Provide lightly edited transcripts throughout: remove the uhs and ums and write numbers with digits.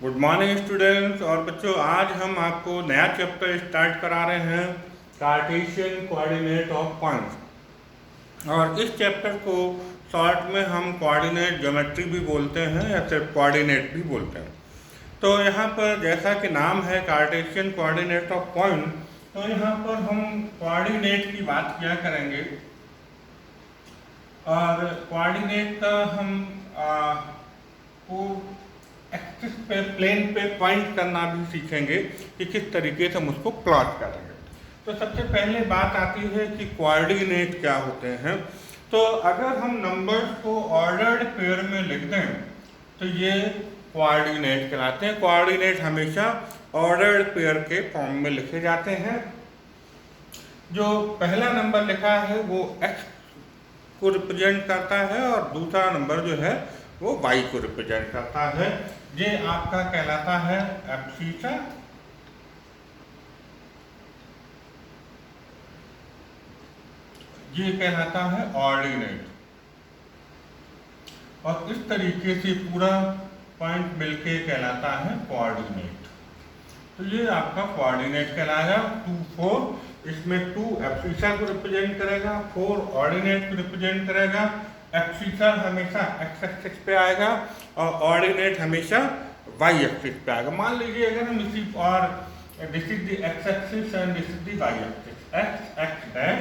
Good morning students. और बच्चों, आज हम आपको नया चैप्टर स्टार्ट करा रहे हैं, कार्टेशियन कोऑर्डिनेट ऑफ पॉइंट्स। और इस चैप्टर को शॉर्ट में हम कोऑर्डिनेट ज्योमेट्री भी बोलते हैं या सिर्फ कोऑर्डिनेट भी बोलते हैं। तो यहाँ पर जैसा कि नाम है कार्टेशियन कोऑर्डिनेट ऑफ पॉइंट, तो यहाँ पर हम कोऑर्डिनेट की बात किया करेंगे। और कोऑर्डिनेट का हम को एक्सिस पे, प्लेन पे पॉइंट करना भी सीखेंगे कि किस तरीके से हम उसको प्लॉट करेंगे। तो सबसे पहले बात आती है कि कोऑर्डिनेट क्या होते हैं। तो अगर हम नंबर्स को ऑर्डर्ड पेयर में लिख दें तो ये कोऑर्डिनेट कहलाते हैं। कोऑर्डिनेट हमेशा ऑर्डर्ड पेयर के फॉर्म में लिखे जाते हैं। जो पहला नंबर लिखा है वो एक्स को रिप्रेजेंट करता है और दूसरा नंबर जो है वो y को रिप्रेजेंट करता है। ये आपका कहलाता है एब्सीसा, ये कहलाता है ऑर्डिनेट। और इस तरीके से पूरा पॉइंट मिलके कहलाता है कोऑर्डिनेट। तो ये आपका कोऑर्डिनेट कहलाएगा। 2, 4, इसमें 2 एब्सीसा को रिप्रेजेंट करेगा, 4 ऑर्डिनेट को रिप्रेजेंट करेगा। एब्सीसा हमेशा एक्स एक्सिस पे आएगा और ऑर्डिनेट हमेशा वाई एक्सिस पे आएगा। मान लीजिए अगर हम इसी, और this is the X axis and this is the Y axis, X X dash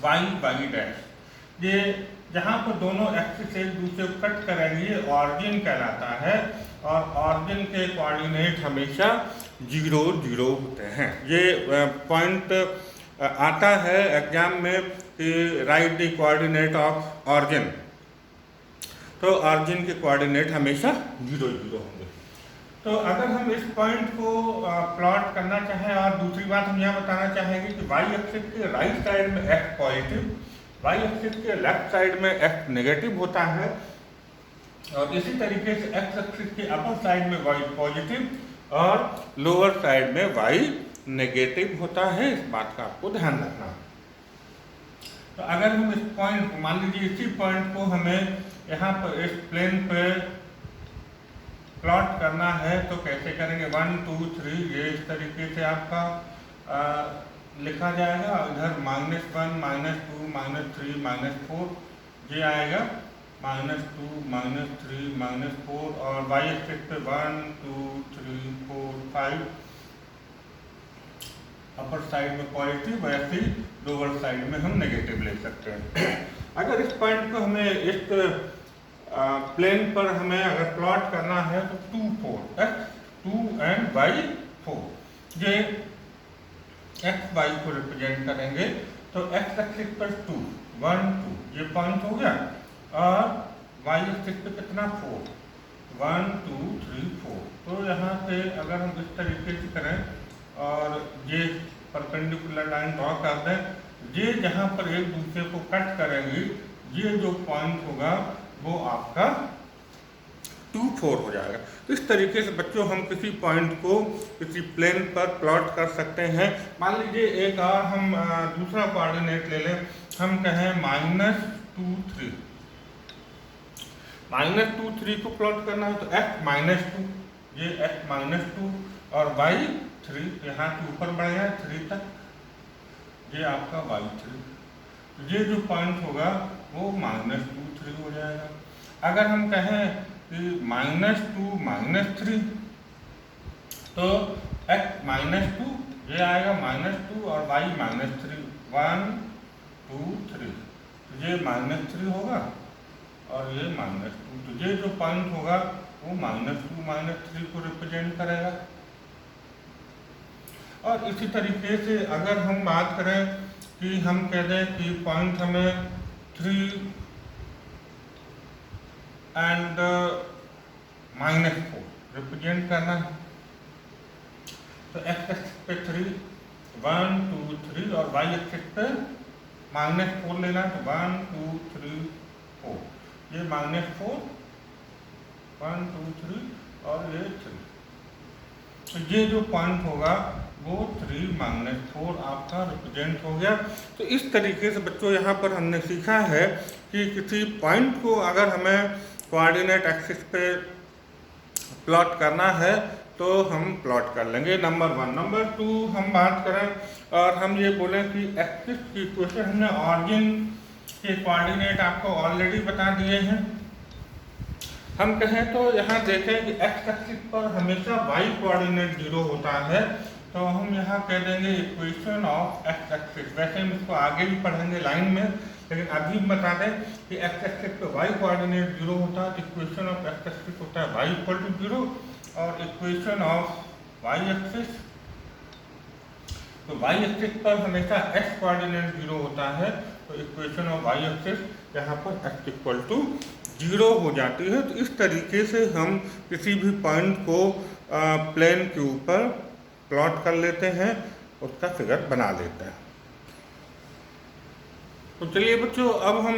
Y Y dash. ये जहाँ पर दोनों एक्सिस एक दूसरे को कट करेंगे ये ऑरिजिन कहलाता है। और ऑरिजिन के कोऑर्डिनेट हमेशा 0, 0 होते हैं। ये पॉइंट आता है एग्जाम में कि right the coordinate of origin. तो ऑरिजिन के कोऑर्डिनेट हमेशा 0, 0 होंगे। तो अगर हम इस पॉइंट को प्लॉट करना चाहें, और दूसरी बात हम यह बताना चाहेंगे कि वाई एक्सिस के राइट साइड में एक्स पॉजिटिव, वाई एक्सिस के लेफ्ट साइड में एक्स नेगेटिव होता है। और इसी तरीके से एक्स एक्सिस के अपर साइड में वाई पॉजिटिव और लोअर साइड में वाई नेगेटिव होता है। इस बात का आपको ध्यान रखना। तो अगर हम इस पॉइंट को, मान लीजिए इसी पॉइंट को हमें यहाँ पर इस प्लेन पे प्लॉट करना है तो कैसे करेंगे। 1, 2, 3 ये इस तरीके से आपका लिखा जाएगा। इधर -1, -2, -3, -4 ये आएगा। -2, -3, -4 और वाई एक्सिस पे 1, 2, 3, 4, 5 अपर साइड में पॉजिटिव, वैसे ही लोअर साइड में हम नेगेटिव ले सकते हैं। अगर इस पॉइंट को हमें इस प्लेन पर हमें अगर प्लॉट करना है तो 2, 4 एक्स 2 एंड वाई 4, ये एक्स वाई को रिप्रेजेंट करेंगे। तो एक्स एक्सिस पर 2, 1, 2 ये पॉइंट हो गया। और वाई एक्सिस पे कितना 4, 1, 2, 3, 4। तो यहाँ से अगर हम इस तरीके से करें और ये परपेंडिकुलर लाइन ड्रॉ कर दें, ये जहाँ पर एक दूसरे को कट करेंगे, ये जो पॉइंट होगा वो आपका 2, 4 हो जाएगा। तो इस तरीके से बच्चों हम किसी पॉइंट को किसी प्लेन पर प्लॉट कर सकते हैं। मान लीजिए एक और हम दूसरा कोऑर्डिनेट ले लें। हम कहें -2, 3, -2, 3 को प्लॉट करना है तो x -2, ये x -2 और y 3 यहाँ के ऊपर बढ़ गया 3 तक, ये आपका y3। ये जो पॉइंट होगा वो -2, 3 हो जाएगा। अगर हम कहें कि -2, -3 तो x -2 ये आएगा -2 और y -3, 1, 2, 3 तो ये -3 होगा और ये -2। तो ये जो पॉइंट होगा वो -2, -3 को रिप्रेजेंट करेगा। और इसी तरीके से अगर हम बात करें कि हम कह दें कि पॉइंट हमें 3 एंड -4 रिप्रेजेंट करना है तो एक्स एक्सिस पे 3, 1, 2, 3 और वाई एक्सिस पे -4 लेना है तो 1, 2, 3, 4, ये -4, 1, 2, 3 और ये 3। तो ये जो पॉइंट होगा वो 3, -4 आपका रिप्रेजेंट हो गया। तो इस तरीके से बच्चों यहाँ पर हमने सीखा है कि किसी पॉइंट को अगर हमें कोऑर्डिनेट एक्सिस पे प्लॉट करना है तो हम प्लॉट कर लेंगे, नंबर 1। नंबर 2 हम बात करें और हम ये बोलें कि एक्सिस की इक्वेशन हमने ऑरिजिन के कोऑर्डिनेट आपको ऑलरेडी बता दिए हैं। हम कहें तो यहाँ देखें कि एक्स एक्सिस पर हमेशा वाई कोऑर्डिनेट 0 होता है, तो हम यहाँ कह देंगे इक्वेशन ऑफ एक्स एक्सिस। वैसे हम इसको आगे भी पढ़ेंगे लाइन में, लेकिन अभी हम बता दें कि एक्स एक्सिस पे वाई कोऑर्डिनेट 0 होता है, इक्वेशन ऑफ एक्स एक्सिस होता है वाई इक्वल टू 0, और इक्वेशन ऑफ वाई एक्सिस, तो वाई एक्सिस पर हमेशा एक्स कोऑर्डिनेट 0 होता है, तो इक्वेशन ऑफ वाई एक्सिस यहाँ पर एक्स इक्वल टू 0 हो जाती है। तो इस तरीके से हम किसी भी पॉइंट को प्लेन के ऊपर प्लॉट कर लेते हैं, उसका फिगर बना लेते हैं। तो चलिए बच्चों, अब हम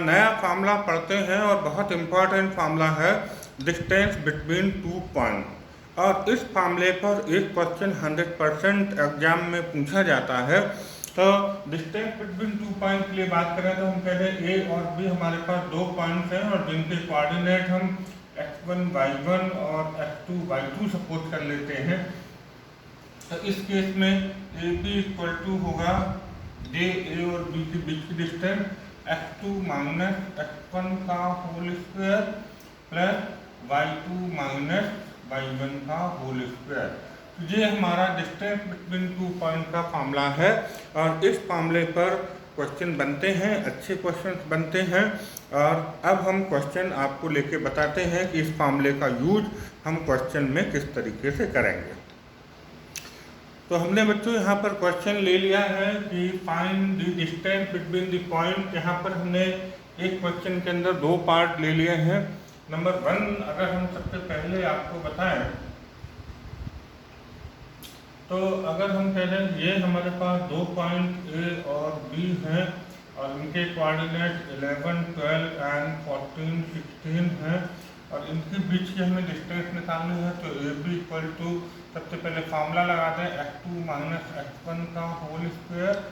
नया फार्मूला पढ़ते हैं और बहुत इम्पॉर्टेंट फार्मूला है डिस्टेंस बिटवीन 2 पॉइंट। और इस फार्मूले पर एक क्वेश्चन 100% एग्जाम में पूछा जाता है। तो डिस्टेंस बिटवीन 2 पॉइंट के लिए बात करें तो हम कहते हैं ए और बी हमारे पास 2 पॉइंट्स हैं और जिनके कोऑर्डिनेट हम x1 y1 और x2 y2 सपोज कर लेते हैं। तो इस केस में ए बी इक्वल टू होगा जे ए और बी के बीच की डिस्टेंस x2 माइनस x1 का whole square plus y2 minus y1 का होल स्क्वायर। तो ये हमारा डिस्टेंस बिटवीन 2 पॉइंट का फार्मूला है और इस फार्मूले पर क्वेश्चन बनते हैं, अच्छे क्वेश्चन बनते हैं। और अब हम क्वेश्चन आपको लेके बताते हैं कि इस फार्मूले का यूज हम क्वेश्चन में किस तरीके से करेंगे। तो हमने बच्चों यहाँ पर क्वेश्चन ले लिया है कि find the distance between the point. यहाँ पर हमने एक क्वेश्चन के अंदर 2 पार्ट ले लिए हैं। नंबर 1 अगर हम सबसे पहले आपको बताएं तो अगर हम कह दें ये हमारे पास 2 पॉइंट ए और बी हैं और इनके कोऑर्डिनेट 11, 12 एंड 14, 16 हैं और इनके बीच की हमें डिस्टेंस निकालनी है। तो ए बी इक्वल टू सबसे पहले फार्मूला लगाते हैं x2 माइनस x1 का whole square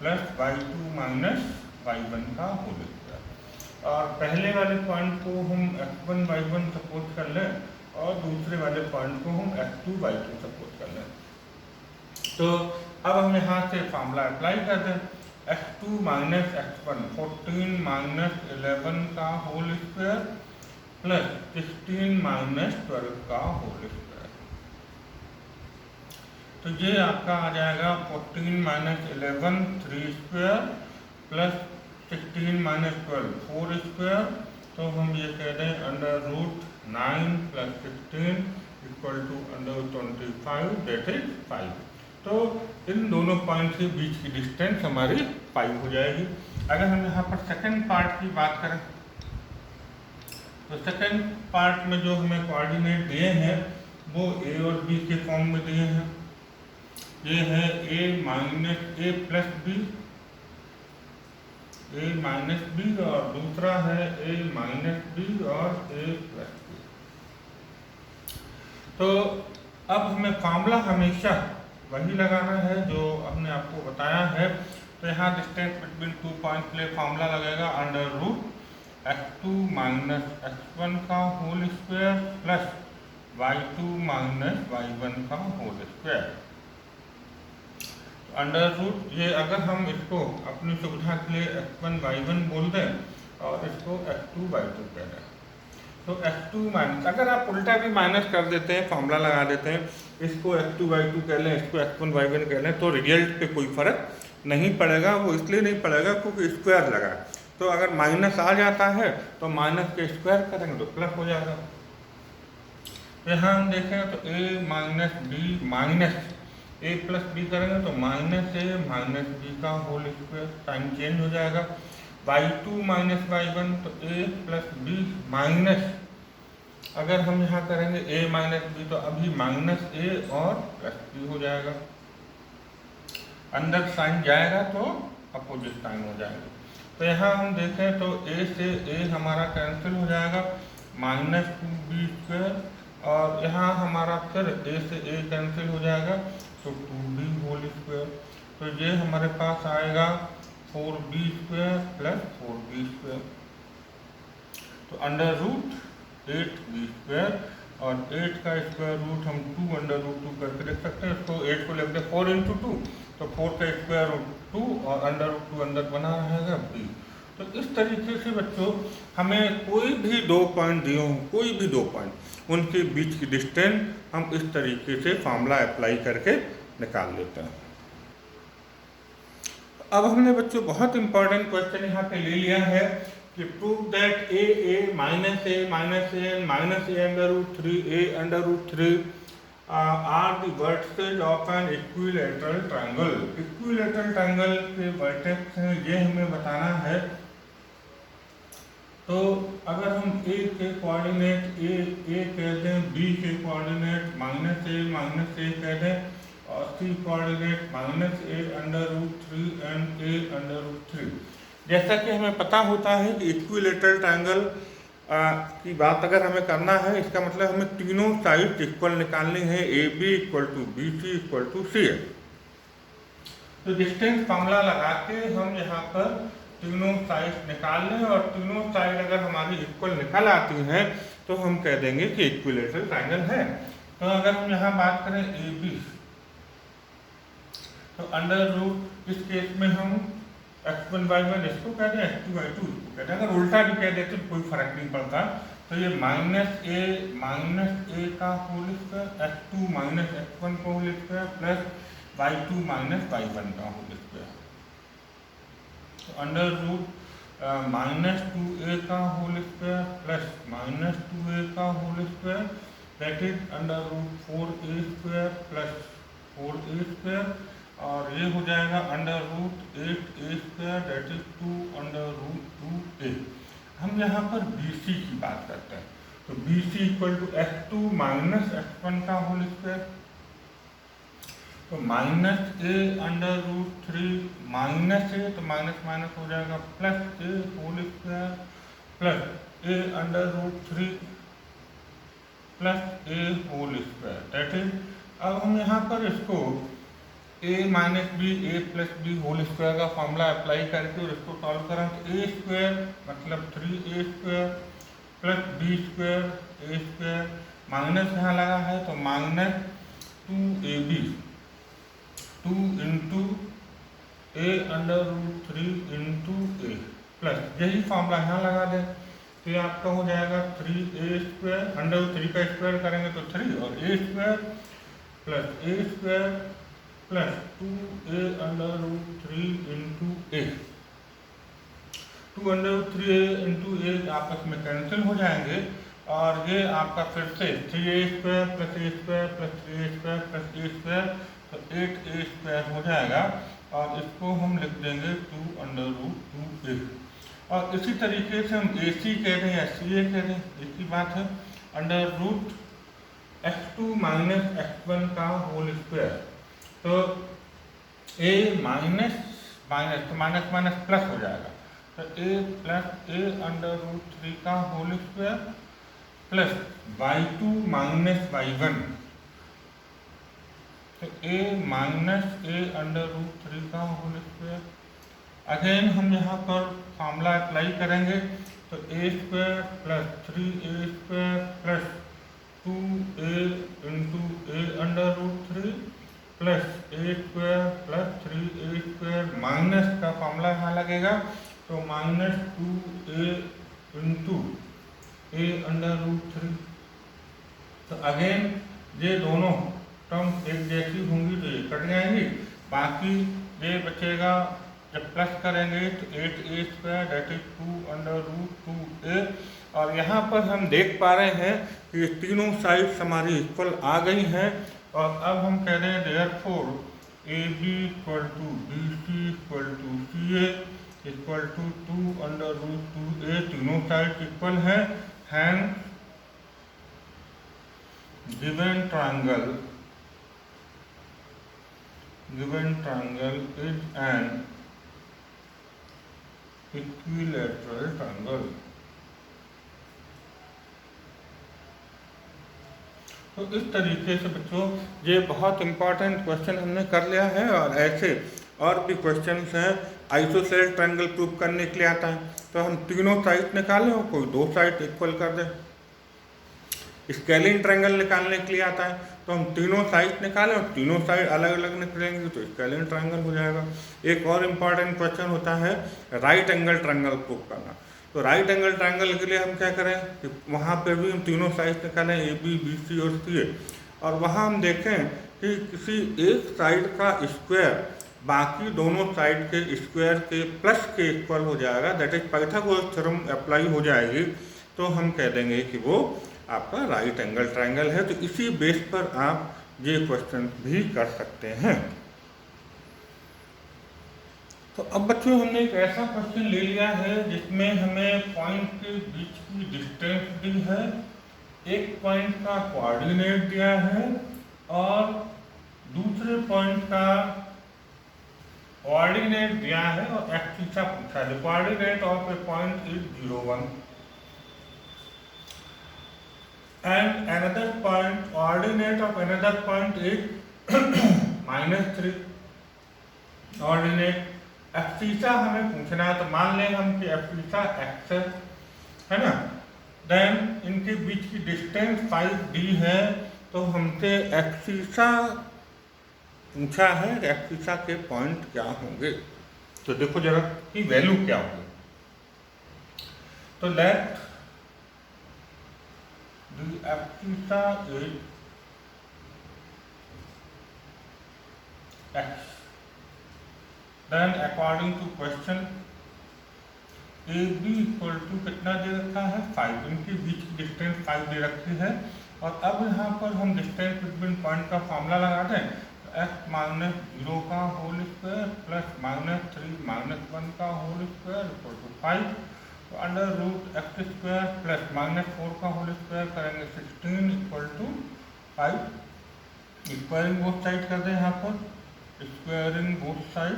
plus y2 minus y1 का होल स्क्वायर। और पहले वाले पॉइंट को हम x1 y1 सपोज कर लें और दूसरे वाले पॉइंट को हम x2 y2 सपोज कर लें। तो अब हम यहाँ से फार्मूला अप्लाई कर दें, x2 माइनस x1 14 माइनस 11 का होल स्क्वायर प्लस 16 माइनस 12 का होल स्क्वायर। तो ये आपका आ जाएगा 14 minus 11 3 square plus 16 minus 12 4 square. तो हम ये कह दें under root 9 plus 16 equal to under 25 that is 5। तो इन दोनों पॉइंट के बीच की डिस्टेंस हमारी 5 हो जाएगी। अगर हम यहाँ पर सेकंड पार्ट की बात करें तो सेकंड पार्ट में जो हमें कोऑर्डिनेट दिए हैं वो ए और बी के फॉर्म में दिए हैं। ये है ए minus A plus B, A minus B, और दूसरा है ए माइनस बी और ए प्लस बी। तो अब हमें फार्मूला हमेशा वही लगाना है जो हमने आपको बताया है। तो यहाँ डिस्टेंस बिटवीन 2 पॉइंट के लिए फार्मूला लगेगा under root x2 minus x1 का whole square plus y2 minus y1 का होल स्क्वायर। अंडर रूट ये अगर हम इसको अपनी सुविधा के लिए x1 y1 बोल दें और इसको x2 y2 कह दें तो x2 माइनस, अगर आप उल्टा भी माइनस कर देते हैं, फार्मूला लगा देते हैं, इसको x2 y2 कह लें, इसको x1 y1 कह लें, तो रिजल्ट पे कोई फर्क नहीं पड़ेगा। वो इसलिए नहीं पड़ेगा क्योंकि स्क्वायर लगा। तो अगर माइनस आ जाता है तो माइनस के स्क्वायर करेंगे तो प्लस हो जाएगा। यहाँ हम देखें तो a minus B minus A plus B करेंगे तो माइनस ए माइनस बी का होल स्क्वायर, साइन चेंज हो जाएगा। y2 माइनस y1 तो a प्लस बी माइनस, अगर हम यहाँ करेंगे a माइनस बी तो अभी माइनस ए और प्लस बी हो जाएगा। अंदर साइन जाएगा तो अपोजिट साइन हो जाएगा। तो यहाँ हम देखें तो a से a हमारा कैंसिल हो जाएगा, माइनस 2b स्क्वायर, और यहाँ हमारा फिर a से a कैंसिल हो जाएगा तो 2b होल स्क्वायर। तो ये हमारे पास आएगा 4b square plus 4b square. तो अंडर रूट 8b स्क्वायर और 8 का स्क्वायर रूट हम 2 अंडर रूट 2 करके लिख सकते हैं। इसको 8 को लिख दे 4 इंटू 2, तो 4 का स्क्वायर रूट 2 और अंडर रूट 2 अंदर बना रहेगा 20। तो इस तरीके से बच्चों हमें कोई भी 2 पॉइंट दिए हों, कोई भी 2 पॉइंट, उनके बीच की डिस्टेंस हम इस तरीके से फॉर्मूला अप्लाई करके निकाल लेते हैं। अब हमने बच्चों बहुत इंपॉर्टेंट क्वेश्चन यहाँ पे ले लिया है कि prove that a minus a minus n minus a under root 3 a under root 3 are the vertices of an equilateral triangle. Equilateral triangle के वर्टेक्स हैं, ये हमें बताना है। तो अगर हम a के कोऑर्डिनेट a कह दें, b के कोऑर्डिनेट माइनस a कह दें और c coordinate minus a under root 3 and a under root 3। जैसा कि हमें पता होता है कि इक्विलैटरल ट्रायंगल की बात अगर हमें करना है, इसका मतलब हमें तीनों साइड इक्वल निकालनी है, A B equal to B C equal to C है। तो डिस्टेंस फॉर्मूला लगा के हम यहाँ पर तीनों साइड निकाल लें और तीनों साइड अगर हमारी इक्वल निकल आती हैं तो हम कह देंगे कि इक्विलैटरल ट्रायंगल है। तो अगर हम यहाँ बात करें ए बी, तो अंडर रूट इस केस में हम x1/1 इसको कहते हैं, x2/2 इसको कहते हैं। अगर उल्टा भी कह देते तो कोई फर्क नहीं पड़ता। तो ये माइनस ए का whole square x2 minus x1 का whole square plus y2 minus y1 का होल स्क्वायर। तो अंडर रूट माइनस 2a का whole square plus minus 2a का whole square, that is under root 4a square plus 4a square, और ये हो जाएगा under root 8a square, that is 2 under root 2a। हम यहाँ पर BC की बात करते हैं। तो BC equal to x2 minus x1 का होल स्क्वायर, तो minus a under root 3 minus a, तो माइनस माइनस हो जाएगा plus a whole square plus a under root 3 plus a whole square, that is. अब हम यहाँ पर इसको a minus B A plus B whole square का फॉर्मूला अप्लाई करके और इसको सॉल्व करें तो a स्क्वायर मतलब 3a square plus b square a square, minus यहाँ लगा है तो minus 2ab 2 into a under root 3 into a plus, यही फॉर्मूला यहाँ लगा दें तो ये आपका हो जाएगा 3a स्क्वायर, अंडर रूट 3 का स्क्वायर करेंगे तो 3 और a square plus a square plus 2a under root 3 into a। 2 under root 3a into a आपस में कैंसिल हो जाएंगे और ये आपका फिर से 3a square plus a square plus 3a square plus a square, तो 8a स्क्वायर हो जाएगा और इसको हम लिख देंगे 2 अंडर रूट 2a। और इसी तरीके से हम AC कह दें या CA कह दें, एक ही बात है। Under root x2 minus x1 का होल स्क्वायर, तो a माइनस माइनस तो माइनस माइनस प्लस हो जाएगा, तो a plus a under root 3 का whole square plus y2 minus y1, तो a minus a under root 3 का होल स्क्वायर। अगेन हम यहाँ पर फॉर्मूला अप्लाई करेंगे तो a square plus 3a square plus 2a into a under root 3 plus a square plus 3a square, minus का formula यहाँ लगेगा तो minus 2a into a under root 3। तो अगेन ये दोनों टर्म एक जैसी होंगी तो ये कट जाएंगी, बाकी ये बचेगा जब प्लस करेंगे तो 8a square that is 2 under root 2a। और यहाँ पर हम देख पा रहे हैं कि तीनों साइड्स हमारी इक्वल आ गई हैं और अब हम कह रहे हैं therefore AB equal to BC equal to CA equal to 2 under root 2a, तीनों साइड इक्वल हैं। Hence given triangle is an equilateral triangle. तो इस तरीके से बच्चों ये बहुत इंपॉर्टेंट क्वेश्चन हमने कर लिया है और ऐसे और भी क्वेश्चंस हैं आइसोसेलेस ट्रायंगल प्रूव करने के लिए आता है। तो हम तीनों साइड निकालें और कोई 2 साइड इक्वल कर दें। स्केलिन ट्रायंगल निकालने के लिए आता है, तो हम तीनों साइड निकालें और तीनों साइड अलग अलग निकलेंगे तो स्केलिन ट्रायंगल हो जाएगा। एक और इम्पॉर्टेंट क्वेश्चन होता है राइट एंगल ट्रायंगल प्रूव करना। तो राइट एंगल ट्रायंगल के लिए हम क्या करें कि वहाँ पे भी हम तीनों साइड निकालें ए बी बी सी और सी, और वहाँ हम देखें कि किसी एक साइड का स्क्वायर बाकी दोनों साइड के स्क्वायर के प्लस के इक्वल हो जाएगा, that is Pythagoras theorem apply हो जाएगी, तो हम कह देंगे कि वो आपका राइट एंगल ट्रायंगल है। तो इसी बेस पर आप ये क्वेश्चन भी कर सकते हैं। तो अब बच्चों हमने एक ऐसा क्वेश्चन ले लिया है जिसमें हमें पॉइंट के बीच की डिस्टेंस दी है, एक पॉइंट का कोऑर्डिनेट दिया है और दूसरे पॉइंट का कोऑर्डिनेट दिया है और एक्सिसा पूछा है। Coordinate of A point is 0, 1 and another point, coordinate of another point is -3। Coordinate एक्सिसा हमें पूछना है, तो मान लें हम कि एक्सिसा x है ना, देन इनके बीच की डिस्टेंस 5d है, तो हमसे एक्सिसा पूछा है, एक्सिसा के पॉइंट क्या होंगे। तो देखो जरा कि वैल्यू क्या होगी। तो let the abscissa is x, then according to question A B equal to कितना दे रखा है 5, इनके बीच की डिस्टेंस 5 दे रखी है। और अब यहाँ पर हम डिस्टेंस बिटवीन पॉइंट का फॉर्मूला लगाते हैं, x माइनस 0 का होल स्क्वायर प्लस -3 -1 का होल स्क्वायर इक्वल टू 5, तो under root x square plus -4 का होल स्क्वायर करेंगे 16 equal to 5। Squaring both side कर दें, यहाँ पर स्क्वायरिंग बोथ साइड।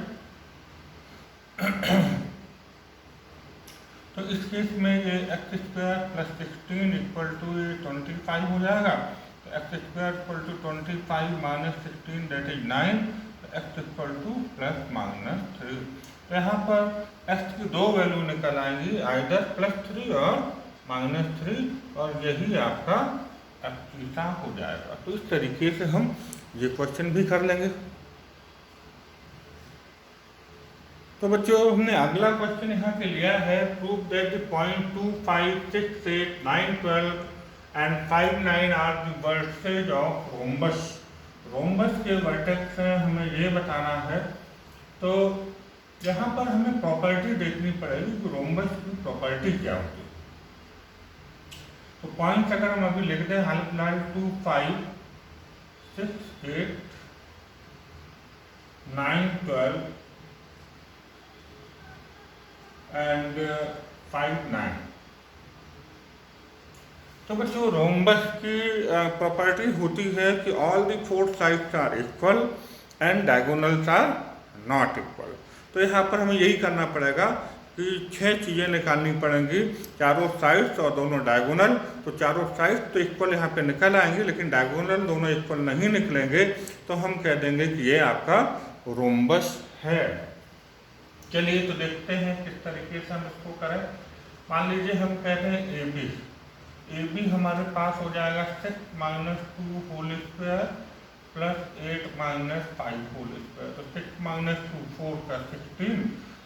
तो इस केस में ये x square plus 16 equal to 25 हो जाएगा। तो x square equal to 25 minus 16 that is 9, तो एक्स इक्वल टू प्लस -3। तो यहाँ पर एक्स की दो वैल्यू निकल आएंगी, आइदर +3 और -3, और यही आपका एक्सिसा हो जाएगा। तो इस तरीके से हम ये क्वेश्चन भी कर लेंगे। तो बच्चों हमने अगला क्वेश्चन यहाँ पे लिया है, prove that the point 2, 5, 6, 8, 9, 12 and 5, 9 are the vertex of rhombus. Rhombus के वर्टेक्स हैं, हमें ये बताना है। तो यहाँ पर हमें प्रॉपर्टी देखनी पड़ेगी कि रोम्बस की प्रॉपर्टी क्या होती है। तो पॉइंट्स अगर हम अभी लिख दें, हाल 2, 5, 6, 8, 9, 12 एंड 5, 9। तो बच्चों रोम्बस की प्रॉपर्टी होती है कि all the 4 sides are equal and diagonals are not equal. तो यहाँ पर हमें यही करना पड़ेगा कि 6 चीज़ें निकालनी पड़ेंगी, चारों साइड्स और दोनों डायगोनल। तो चारों साइड्स तो इक्वल यहाँ पे निकल आएंगे, लेकिन डायगोनल दोनों इक्वल नहीं निकलेंगे, तो हम कह देंगे कि ये आपका रोम्बस है। चलिए तो देखते हैं किस तरीके से हम इसको करें। मान लीजिए हम कहते हैं ए बी हमारे पास हो जाएगा 6 - 2 whole square plus 8 - 5 whole square. तो 6 - 2 4 का 16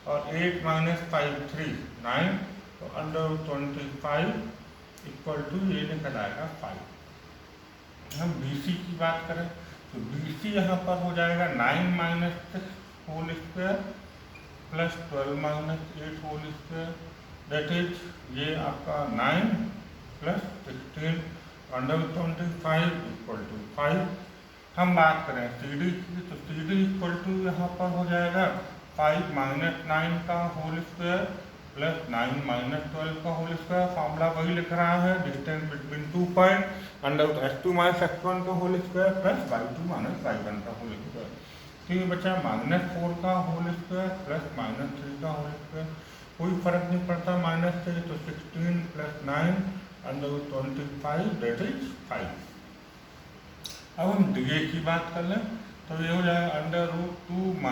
और 8 - 5 3 9, तो अंडर 25 इक्वल टू ये निकल आएगा 5। हम बी सी की बात करें तो बी सी यहाँ पर हो जाएगा 9 - 6 whole square plus 12 - 8 whole square, that is ये आपका 9 प्लस 16 अंडर 25 इक्वल टू 5। हम बात करें सी डी की, तो सी डी इक्वल टू यहाँ पर हो जाएगा 5 - 9 का होल स्क्वायर प्लस 9 - 12 का होल स्क्वायर। फॉर्मूला वही लिख रहा है, distance between 2 point under x2 - x1 का whole square plus y2 - y1 का होल स्क्वायर। तो ये बचा -4 का होल स्क्वायर प्लस -3 का होल स्क्वायर, कोई फर्क नहीं पड़ता माइनस से, तो 16 + 9 अंडर 25 दैट इज 5। अब हम डी की बात कर लें, तो ये हो जाएगा अंडर रूट 2 -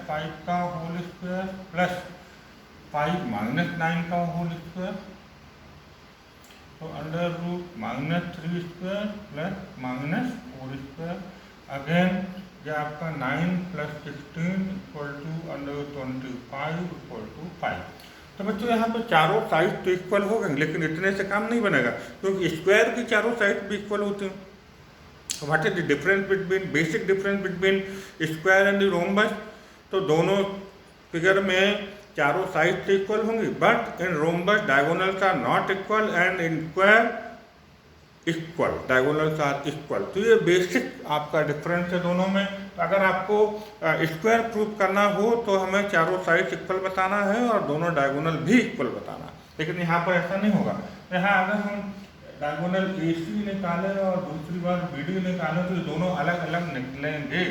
5 का होल स्क्वायर प्लस 5 - 9 का होल स्क्वायर। तो अंडर रूट -3² प्लस -4²। अगेन ये आपका 9 + 16 = अंडर 25 = 5। तो बच्चों यहाँ पे चारों साइड तो इक्वल हो गए, लेकिन इतने से काम नहीं बनेगा क्योंकि स्क्वायर की चारों साइड भी इक्वल होती हैं। What is the difference between, basic difference between square and rhombus? तो दोनों फिगर में चारों साइड से इक्वल होंगी, but in rhombus diagonals are not equal and in square equal, diagonals are equal. तो ये बेसिक आपका डिफरेंस है दोनों में। तो अगर आपको स्क्वायर प्रूफ करना हो तो हमें चारों साइड इक्वल बताना है और दोनों डायगोनल भी इक्वल बताना है, लेकिन यहाँ पर ऐसा नहीं होगा। यहाँ अगर हम डायगोनल AC निकालें और दूसरी बार BD निकालें तो ये दोनों अलग अलग निकलेंगे।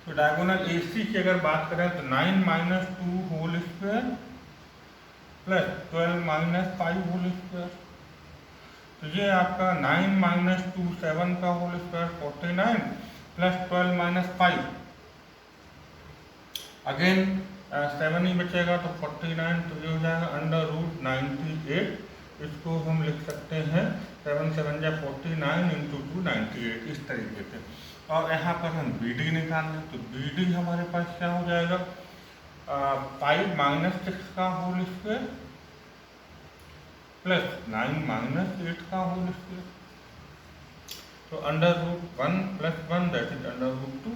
तो डायगोनल AC की अगर बात करें तो 9 - 2 whole square plus 12 - 5 whole square. तो ये आपका 9 - 2 7 का होल स्क्वायर 49 प्लस 12 - 5। अगेन 7 ही बचेगा तो 49, तो ये हो जाएगा अंडर रूट 98। इसको हम लिख सकते हैं 7 × 7 = 49 × 2 98, इस तरीके से। और यहाँ पर हम BD निकाल लें तो BD हमारे पास क्या हो जाएगा 5 - 6 का होल स्क्वायर प्लस 9 - 8 का होल स्क्वायर। तो under root 1 + 1 that is under root 2।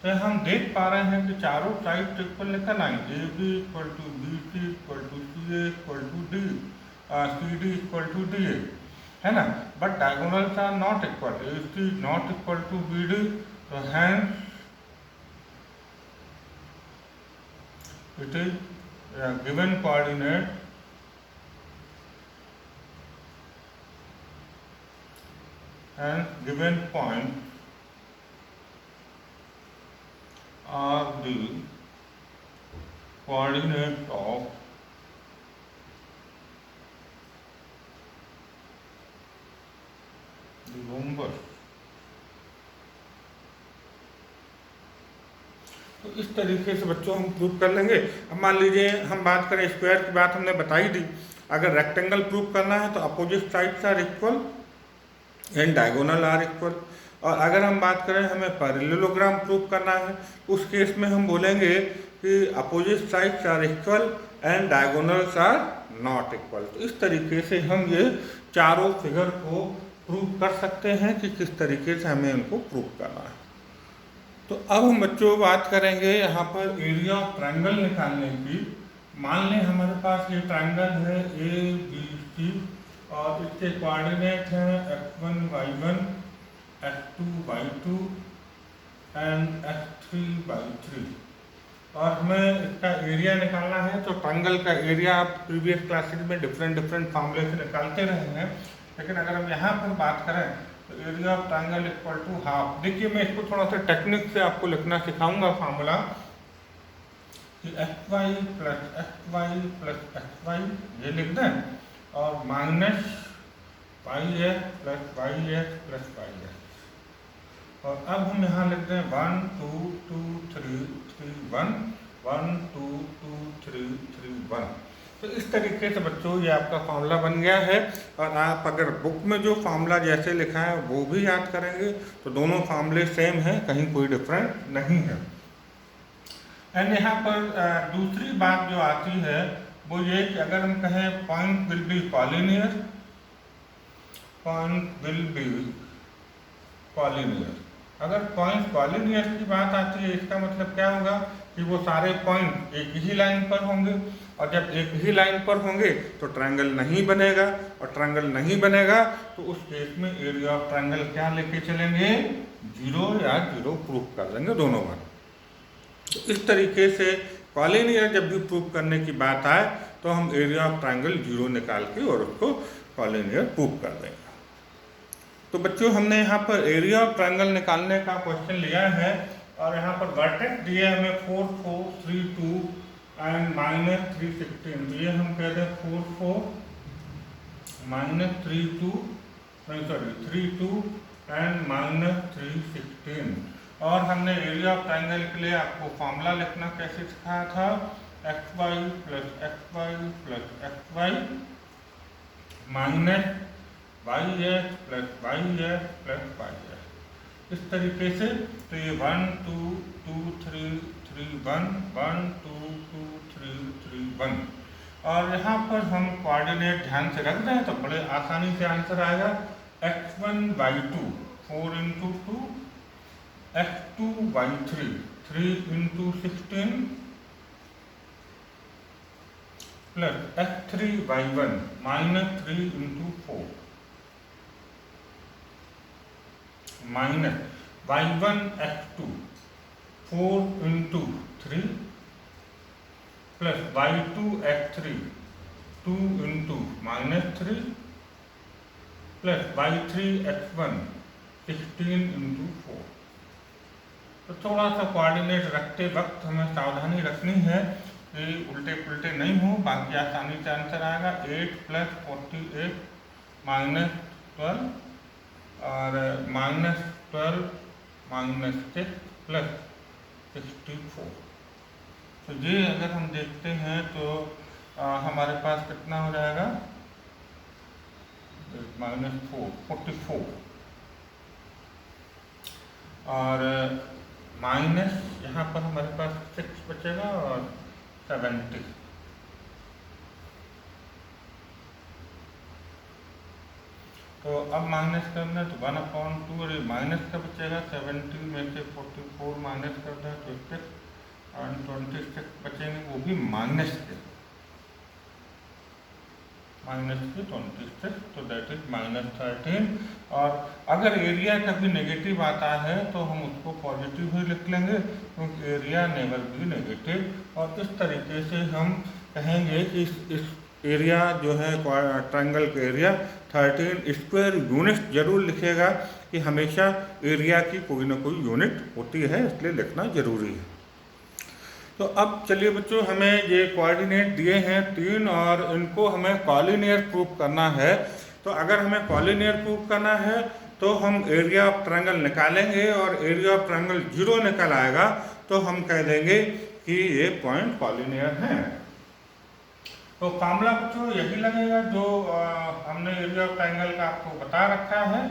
तो हम देख पा रहे हैं कि चारों साइड इक्वल निकल आएंगे। AB = BC = CA = D, CD = DA, है ना। But diagonals are not equal, AC not equal to BD, तो hence it is given coordinate and given point are the coordinate of the rhombus। तो इस तरीके से बच्चों हम प्रूव कर लेंगे। अब मान लीजिए हम बात करें स्क्वायर की, बात हमने बताई दी। अगर रेक्टेंगल प्रूव करना है तो opposite sides are equal and diagonal are equal. और अगर हम बात करें हमें पैरेललोग्राम प्रूव करना है, उस केस में हम बोलेंगे कि opposite sides are equal and diagonals are not equal. तो इस तरीके से हम ये चारों फिगर को प्रूव कर सकते हैं कि किस तरीके से हमें इनको प्रूव करना है। तो अब हम बच्चों बात करेंगे यहाँ पर एरिया ऑफ ट्रायंगल निकालने की। मान लें हमारे पास ये ट्रायंगल है ABC और इसके कोऑर्डिनेट हैं x1 y1, x2 y2 and x3 y3, और हमें इसका एरिया निकालना है। तो ट्रायंगल का एरिया आप प्रीवियस क्लासेस में डिफरेंट फार्मूले से निकालते रहे हैं, लेकिन अगर हम यहाँ पर बात करें तो area of triangle equal to half. देखिए मैं इसको थोड़ा सा टेक्निक से आपको लिखना सिखाऊंगा फार्मूला कि xy + xy + xy ये लिख दें और -πx + yx + yx। और अब हम यहाँ लिख दें 1 2 2 3 3 1 1 2 2 3 3 1। तो इस तरीके से बच्चों ये आपका फार्मूला बन गया है। और आप अगर बुक में जो फार्मूला जैसे लिखा है वो भी याद करेंगे तो दोनों फार्मूले सेम हैं, कहीं कोई डिफरेंस नहीं है। एंड यहाँ पर दूसरी बात जो आती है वो ये कि अगर हम कहें point will be collinear, point will be collinear. अगर पॉइंट कॉलिनियर की बात आती है इसका मतलब क्या होगा कि वो सारे पॉइंट एक ही लाइन पर होंगे, और जब एक ही लाइन पर होंगे तो ट्रायंगल नहीं बनेगा, और ट्रायंगल नहीं बनेगा तो उस केस में एरिया ऑफ ट्रायंगल क्या लेके चलेंगे 0 या 0 प्रूव कर देंगे दोनों बार। तो इस तरीके से कॉलिनियर जब भी प्रूव करने की बात आए तो हम एरिया ऑफ ट्रायंगल 0 निकाल के और उसको कॉलिनियर प्रूव कर देंगे। तो बच्चों हमने यहाँ पर एरिया ऑफ ट्रायंगल निकालने का क्वेश्चन लिया है, और यहाँ पर वर्टेक्स दिए हमें 4 4 3 2 एंड -316। तो ये हम कहते हैं 4 4 -3 2 नहीं सॉरी 3 2 एंड -316। और हमने एरिया ऑफ ट्रायंगल के लिए आपको फॉर्मूला लिखना कैसे सिखाया था, xy + xy + xy minus y x plus y x plus y x, इस तरीके से। तो ये 1 2 2 3 3 1 1 2 2 3 3 1, और यहाँ पर हम कोऑर्डिनेट ध्यान से रख दें तो बड़े आसानी से आंसर आएगा। x1 y2 4 into 2, x2 y3 3 into 16 plus x3 y1 minus 3 into 4 minus y1 x2 4 into 3 plus y2 x3 2 into minus 3 plus y3 x1 16 into 4। तो थोड़ा सा कोऑर्डिनेट रखते वक्त हमें सावधानी रखनी है कि उल्टे पुल्टे नहीं हो, बाकी आसानी से आंसर आएगा। 8 प्लस 48 माइनस 12 और माइनस 12 माइनस 6 प्लस 64। तो ये अगर हम देखते हैं तो हमारे पास कितना हो जाएगा, माइनस 4 44 और माइनस यहाँ पर हमारे पास 6 बचेगा और 70। तो अब माइनस करना है तो 1/2 और ये माइनस का बचेगा 70 में से 44 माइनस करना है तो 6 और 26 बचेंगे, वो भी माइनस के 26, तो दैट इज -13। और अगर एरिया कभी नेगेटिव आता है तो हम उसको पॉजिटिव ही लिख लेंगे, क्योंकि एरिया नेवर बी नेगेटिव। और इस तरीके से हम कहेंगे कि इस एरिया जो है ट्रायंगल का एरिया 13 स्क्वायर यूनिट जरूर लिखेगा कि हमेशा एरिया की कोई ना कोई यूनिट होती है, इसलिए लिखना जरूरी है। तो अब चलिए बच्चों, हमें ये कोऑर्डिनेट दिए हैं 3 और इनको हमें कॉलिनियर प्रूफ करना है। तो अगर हमें कॉलिनियर प्रूफ करना है तो हम एरिया ऑफ ट्रायंगल निकालेंगे और एरिया ऑफ ट्रायंगल 0 निकल आएगा तो हम कह देंगे कि ये पॉइंट कॉलिनियर है। तो फॉर्मूला बच्चों यही लगेगा जो हमने एरिया ऑफ ट्रायंगल का आपको बता रखा है।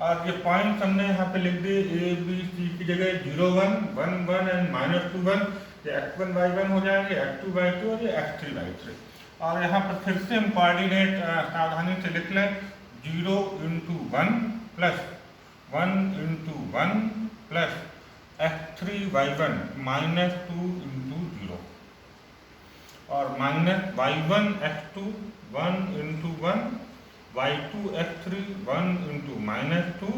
और ये पॉइंट्स हमने यहाँ पे लिख दिए, ए बी सी की जगह 0 1 1 1 एंड -2 1, ये x1 y1 हो जाएंगे, x2 y2 और ये x3 y3। और यहाँ पर फिर से हम कोऑर्डिनेट सावधानी से लिख लें, 0 into 1 plus 1 into 1 plus x3 y1 -2 into 0 और minus y1 x2 1 into 1 y2 x3 1 into -2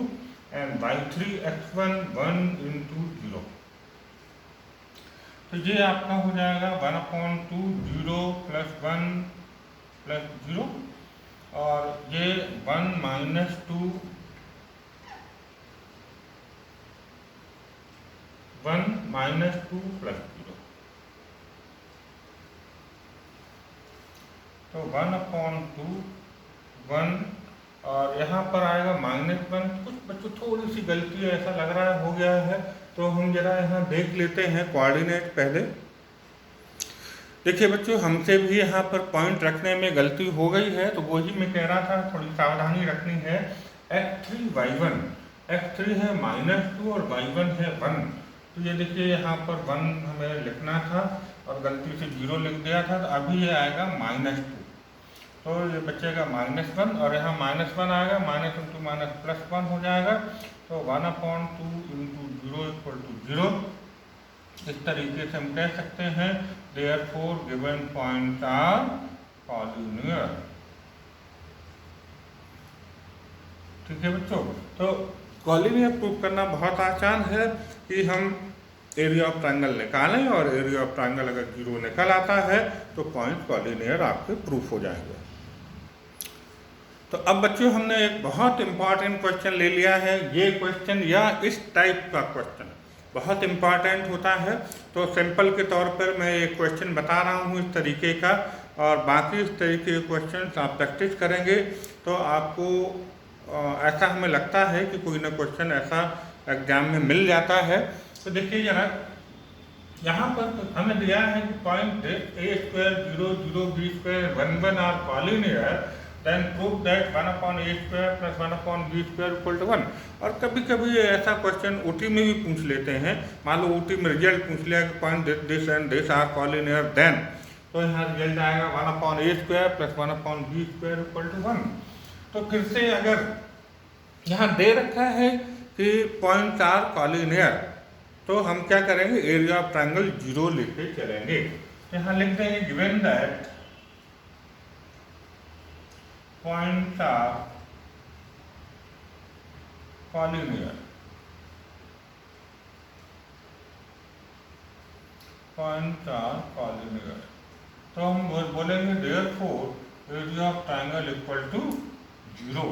and y3 x1 1 into 0। तो ये आपका हो जाएगा 1/2 0 प्लस 1 प्लस 0 और ये 1 -2 1 -2 प्लस 0। तो 1/2 1 और यहाँ पर आएगा -1। कुछ बच्चों थोड़ी सी गलती है, ऐसा लग रहा है हो गया है, तो हम जरा यहाँ देख लेते हैं कोऑर्डिनेट पहले। देखिए बच्चों, हमसे भी यहाँ पर पॉइंट रखने में गलती हो गई है, तो वही मैं कह रहा था, थोड़ी सावधानी रखनी है। x3 y1, x3 है -2 और y1 है 1। तो ये देखिए यहाँ पर 1 हमें लिखना था और गलती से 0 लिख दिया था, तो अभी ये आएगा -2, तो ये बचेगा -1 और यहाँ -1 आएगा, माइनस इंटू माइनस +1 हो जाएगा। तो 1/2 इंटू 0 इक्वल टू 0। इस तरीके से हम कह सकते हैं therefore given points are collinear. ठीक है बच्चों, तो कॉलिनियर प्रूफ करना बहुत आसान है कि हम एरिया ऑफ ट्रायंगल निकालें और एरिया ऑफ ट्रायंगल अगर 0 निकल आता है तो पॉइंट कॉलिनियर आपके प्रूफ हो जाएंगे। तो अब बच्चों, हमने एक बहुत इंपॉर्टेंट क्वेश्चन ले लिया है। ये क्वेश्चन या इस टाइप का क्वेश्चन बहुत इंपॉर्टेंट होता है। तो सिंपल के तौर पर मैं एक क्वेश्चन बता रहा हूँ इस तरीके का, और बाकी इस तरीके के क्वेश्चन आप प्रैक्टिस करेंगे तो आपको ऐसा हमें लगता है कि कोई ना क्वेश्चन ऐसा एग्जाम में मिल जाता है। तो देखिए जरा, यहाँ पर हमें दिया है कि point a² 0 0 b² 1 1 are collinear then prove that 1/a² + 1/b² = 1। और कभी कभी ऐसा क्वेश्चन ओटी में भी पूछ लेते हैं, मान लो ओटी में रिजल्ट पूछ लिया कि point this and this are collinear, then तो यहाँ रिजल्ट आएगा 1/a² + 1/b² = 1। तो फिर से अगर यहाँ दे रखा है कि पॉइंट्स आर कॉलिनियर, तो हम क्या करेंगे, एरिया ऑफ ट्रायंगल 0 लेके चलेंगे। यहाँ लिख देंगे given that points are collinear, points are collinear, तो हम बोलेंगे देयरफॉर एरिया ऑफ ट्रायंगल = 0।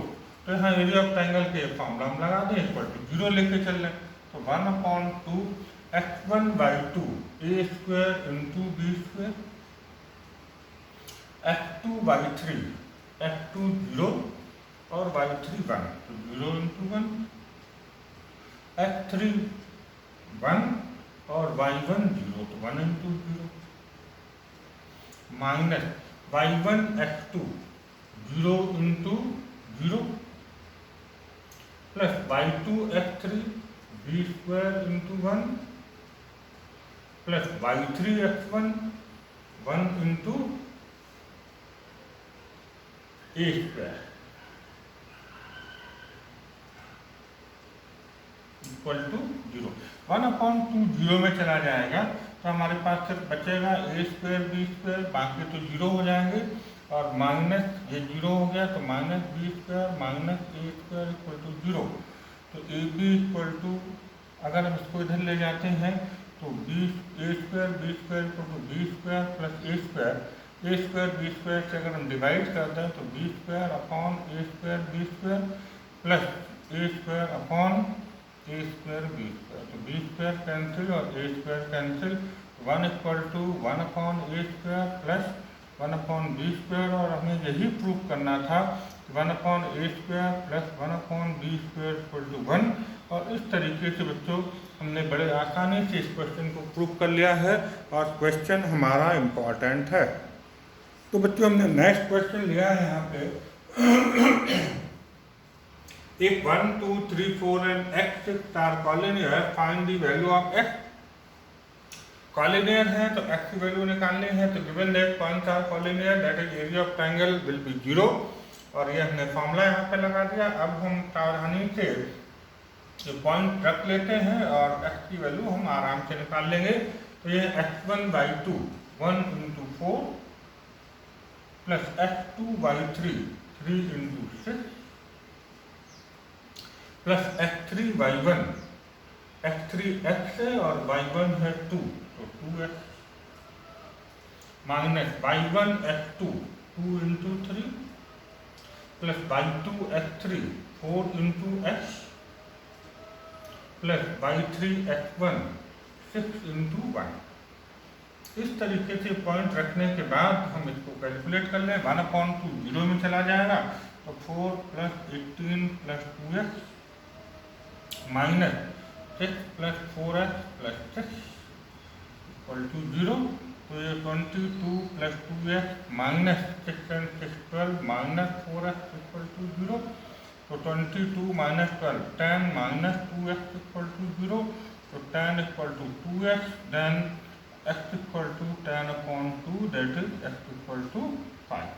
तो यहाँ एरिया ऑफ ट्रायंगल के फॉर्मूला हम लगा दें, =0 लेके चल रहे हैं। तो 1/2 x1/2 a² × b², x2/3 x2 0 और y3 1, तो 0 × 1, x3 1 और y1 0, तो 1 × 0, minus y1 x2 0 × 0 plus y2 x3 b² × 1 plus y3 x1 1 × a² = 0। 1/2 0 में चला जाएगा, तो हमारे पास सिर्फ बचेगा a² b², बाकी तो 0 हो जाएंगे, और माइनस ये 0 हो गया, तो -b² -a² = 0। तो ab अगर हम इसको इधर ले जाते हैं तो a² b² = b² + a² b² से अगर हम डिवाइड करते हैं तो b² a² b² plus a² b², तो b² कैंसिल और a² cancel, 1 = 1/a² plus 1/b², और हमें यही प्रूव करना था 1/a² प्लस 1/b² = 1। और इस तरीके से बच्चों हमने बड़े आसानी से इस क्वेश्चन को प्रूव कर लिया है, और क्वेश्चन हमारा इम्पॉर्टेंट है। तो बच्चों हमने नेक्स्ट क्वेश्चन लिया है यहाँ पे if 1 2 3 4 and x6 are collinear, find the value of x। Collinear है तो x की वैल्यू निकालनी है, तो given that points are collinear that is area of triangle will be 0, और ये हमने फॉर्मूला यहाँ पे लगा दिया। अब हम सावधानी से ये पॉइंट रख लेते हैं और x की वैल्यू हम आराम से निकाल लेंगे। तो ये x1/2 1 × 4 plus x2/3 3 × 6 plus x3/1 x3 x है और y1 है 2, तो 2x minus y1 x2 2 × 3 plus y2 x3 4 × x plus y3 x1 6 × 1। इस तरीके से पॉइंट रखने के बाद हम इसको कैलकुलेट कर लें। 1/2 0 में चला जाएगा, तो 4 + 18 + 2x माइनस 6 + 4x + 6 = 0। तो ये 22 + 2x माइनस 6 × 6 12 माइनस 4x = 0। तो 22 - 12 10 - 2x = 0। तो 10 = 2x, then x = 10/2, that is x = 5।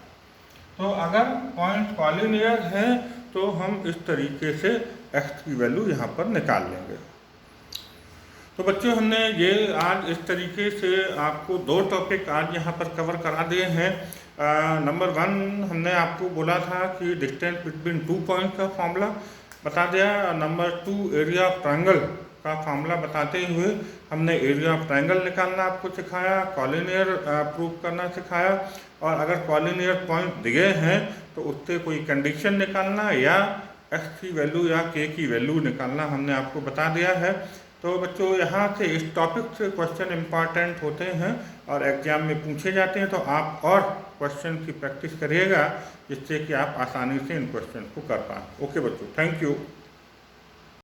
तो अगर पॉइंट कॉलिनियर है तो हम इस तरीके से x की वैल्यू यहाँ पर निकाल लेंगे। तो बच्चों हमने ये आज इस तरीके से आपको 2 टॉपिक आज यहाँ पर कवर करा दिए हैं। नंबर 1 हमने आपको बोला था कि डिस्टेंस बिटवीन 2 पॉइंट का फॉर्मूला बता दिया। नंबर 2 एरिया ऑफ ट्रायंगल का फॉर्मूला बताते हुए हमने एरिया ऑफ ट्रायंगल निकालना आपको सिखाया, कॉलिनियर प्रूव करना सिखाया, और अगर कॉलिनियर पॉइंट दिए हैं तो उससे कोई कंडीशन निकालना या x की वैल्यू या k की वैल्यू निकालना हमने आपको बता दिया है। तो बच्चों यहाँ से इस टॉपिक से क्वेश्चन इम्पॉर्टेंट होते हैं और एग्जाम में पूछे जाते हैं, तो आप और क्वेश्चन की प्रैक्टिस करिएगा जिससे कि आप आसानी से इन क्वेश्चन को कर पाएँ। ओके बच्चों, थैंक यू।